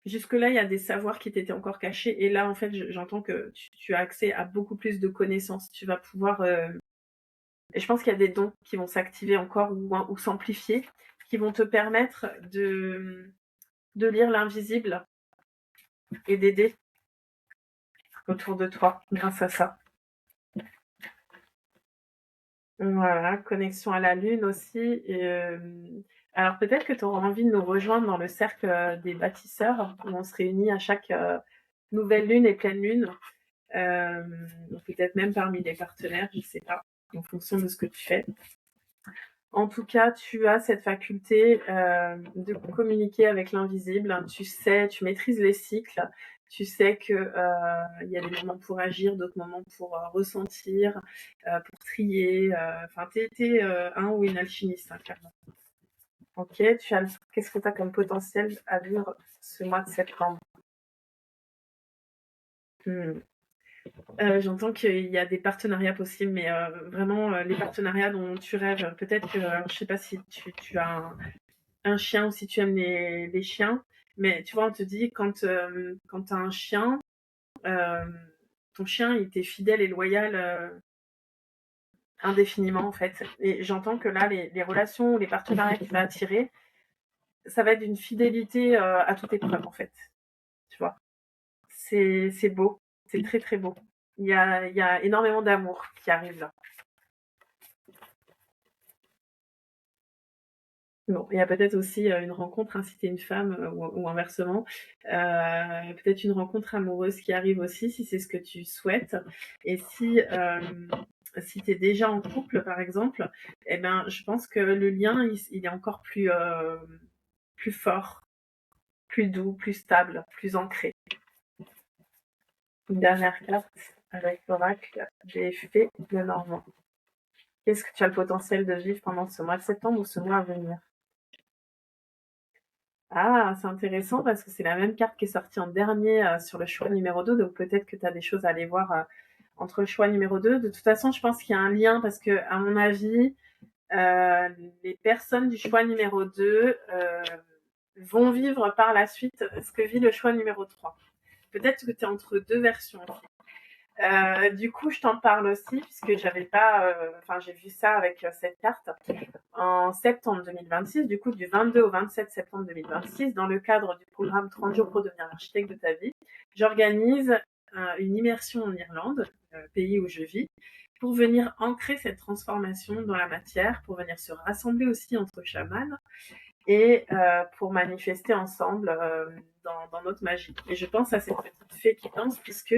A: jusque-là, il y a des savoirs qui t'étaient encore cachés. Et là, en fait, j'entends que tu as accès à beaucoup plus de connaissances. Tu vas pouvoir... et je pense qu'il y a des dons qui vont s'activer encore ou s'amplifier, qui vont te permettre de lire l'invisible et d'aider autour de toi grâce à ça. Voilà, connexion à la lune aussi. Alors peut-être que tu auras envie de nous rejoindre dans le cercle des bâtisseurs, où on se réunit à chaque nouvelle lune et pleine lune. Peut-être même parmi les partenaires, je sais pas, en fonction de ce que tu fais. En tout cas, tu as cette faculté de communiquer avec l'invisible. Tu sais, tu maîtrises les cycles. Tu sais que il y a des moments pour agir, d'autres moments pour ressentir, pour trier. Enfin, t'es un ou une alchimiste, hein, clairement. Ok, qu'est-ce que tu as comme potentiel à vivre ce mois de septembre? J'entends qu'il y a des partenariats possibles, mais vraiment les partenariats dont tu rêves. Peut-être que, je sais pas si tu as un chien ou si tu aimes les chiens, mais tu vois, on te dit quand tu as un chien, euh, ton chien il t'est fidèle et loyal indéfiniment en fait. Et j'entends que là, les relations ou les partenariats que tu vas attirer, ça va être d'une fidélité à toute épreuve en fait. Tu vois, c'est beau, c'est très très beau. Il y a énormément d'amour qui arrive là. Bon, il y a peut-être aussi une rencontre, hein, si tu es une femme ou inversement, peut-être une rencontre amoureuse qui arrive aussi, si c'est ce que tu souhaites. Et si tu es déjà en couple, par exemple, eh ben, je pense que le lien, il est encore plus fort, plus doux, plus stable, plus ancré. Une dernière carte avec l'oracle des fées de Normand. Qu'est-ce que tu as le potentiel de vivre pendant ce mois de septembre ou ce mois à venir? Ah, c'est intéressant parce que c'est la même carte qui est sortie en dernier sur le choix numéro 2, donc peut-être que tu as des choses à aller voir entre le choix numéro 2. De toute façon, je pense qu'il y a un lien parce que, à mon avis, les personnes du choix numéro 2 vont vivre par la suite ce que vit le choix numéro 3. Peut-être que tu es entre deux versions. Du coup, je t'en parle aussi puisque j'avais pas, enfin, j'ai vu ça avec cette carte en septembre 2026, du coup du 22 au 27 septembre 2026, dans le cadre du programme 30 jours pour devenir l'architecte de ta vie. J'organise une immersion en Irlande, pays où je vis, pour venir ancrer cette transformation dans la matière, pour venir se rassembler aussi entre chamans et pour manifester ensemble dans notre magie. Et je pense à cette petite fée qui danse puisque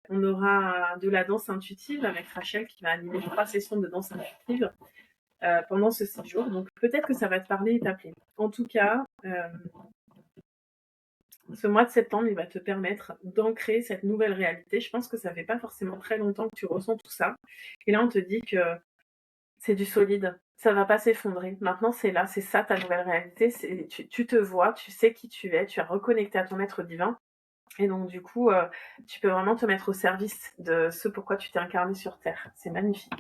A: on aura de la danse intuitive avec Rachel qui va animer 3 sessions de danse intuitive pendant ce 6 jours. Donc peut-être que ça va te parler et t'appeler. En tout cas, ce mois de septembre, il va te permettre d'ancrer cette nouvelle réalité. Je pense que ça fait pas forcément très longtemps que tu ressens tout ça. Et là, on te dit que c'est du solide. Ça va pas s'effondrer. Maintenant, c'est là, c'est ça ta nouvelle réalité. Tu te vois, tu sais qui tu es, tu es reconnecté à ton être divin. Et donc, du coup, tu peux vraiment te mettre au service de ce pourquoi tu t'es incarné sur Terre. C'est magnifique.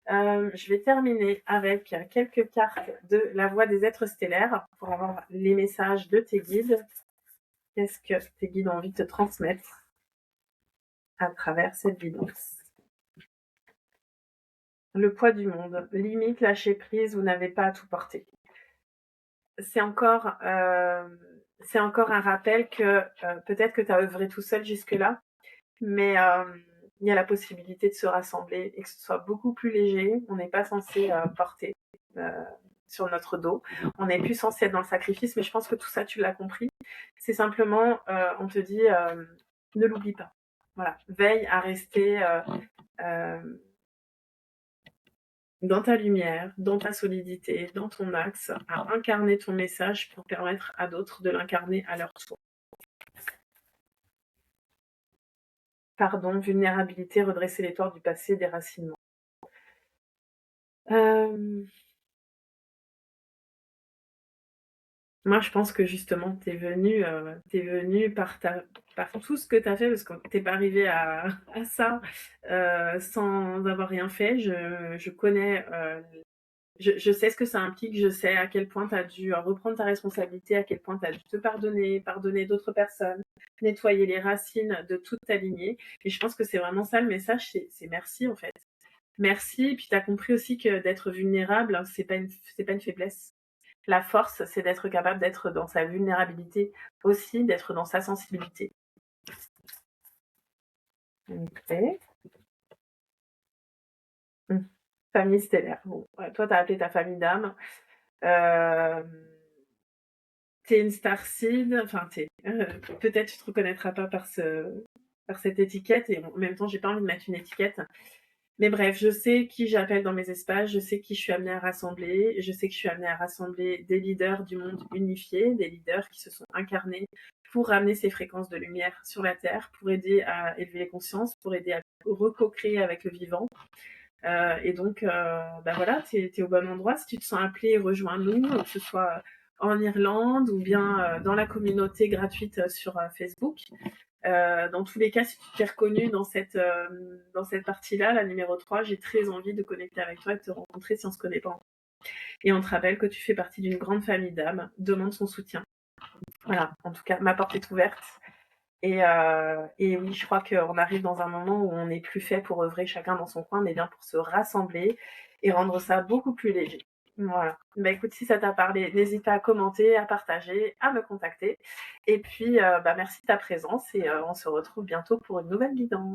A: Je vais terminer avec quelques cartes de la voix des êtres stellaires pour avoir les messages de tes guides. Qu'est-ce que tes guides ont envie de te transmettre à travers cette guidance? Le poids du monde. Limite, lâcher prise, vous n'avez pas à tout porter. C'est encore un rappel que peut-être que tu as œuvré tout seul jusque-là, mais il y a la possibilité de se rassembler et que ce soit beaucoup plus léger. On n'est pas censé porter sur notre dos. On n'est plus censé être dans le sacrifice, mais je pense que tout ça, tu l'as compris. C'est simplement, on te dit, ne l'oublie pas. Voilà, veille à rester dans ta lumière, dans ta solidité, dans ton axe, à incarner ton message pour permettre à d'autres de l'incarner à leur tour. Pardon, vulnérabilité, redresser les torts du passé, déracinement. Moi, je pense que justement, t'es venu par tout ce que t'as fait, parce que t'es pas arrivé à ça sans avoir rien fait. Je connais, je sais ce que ça implique, je sais à quel point t'as dû reprendre ta responsabilité, à quel point t'as dû te pardonner d'autres personnes, nettoyer les racines de toute ta lignée. Et je pense que c'est vraiment ça le message, c'est merci en fait. Merci, et puis t'as compris aussi que d'être vulnérable, c'est pas une faiblesse. La force, c'est d'être capable d'être dans sa vulnérabilité aussi, d'être dans sa sensibilité. Ok. Famille stellaire. Bon, ouais, toi, t'as appelé ta famille d'âme. Euh, T'es une starseed, enfin peut-être tu te reconnaîtras pas par cette étiquette, et en même temps j'ai pas envie de mettre une étiquette. Mais bref, je sais qui j'appelle dans mes espaces, je sais qui je suis amenée à rassembler, je sais que je suis amenée à rassembler des leaders du monde unifié, des leaders qui se sont incarnés pour ramener ces fréquences de lumière sur la Terre, pour aider à élever les consciences, pour aider à recocréer avec le vivant. Et donc, bah voilà, t'es au bon endroit. Si tu te sens appelé, rejoins-nous, que ce soit en Irlande ou bien dans la communauté gratuite sur Facebook. Dans tous les cas, si tu t'es reconnu dans cette partie-là, la numéro 3, j'ai très envie de connecter avec toi et de te rencontrer si on se connaît pas. Et on te rappelle que tu fais partie d'une grande famille d'âmes. Demande son soutien. Voilà, en tout cas, ma porte est ouverte. Et oui, je crois qu'on arrive dans un moment où on n'est plus fait pour œuvrer chacun dans son coin, mais bien pour se rassembler et rendre ça beaucoup plus léger. Voilà. Bah écoute, si ça t'a parlé, n'hésite pas à commenter, à partager, à me contacter. Et puis, bah merci de ta présence et on se retrouve bientôt pour une nouvelle guidance.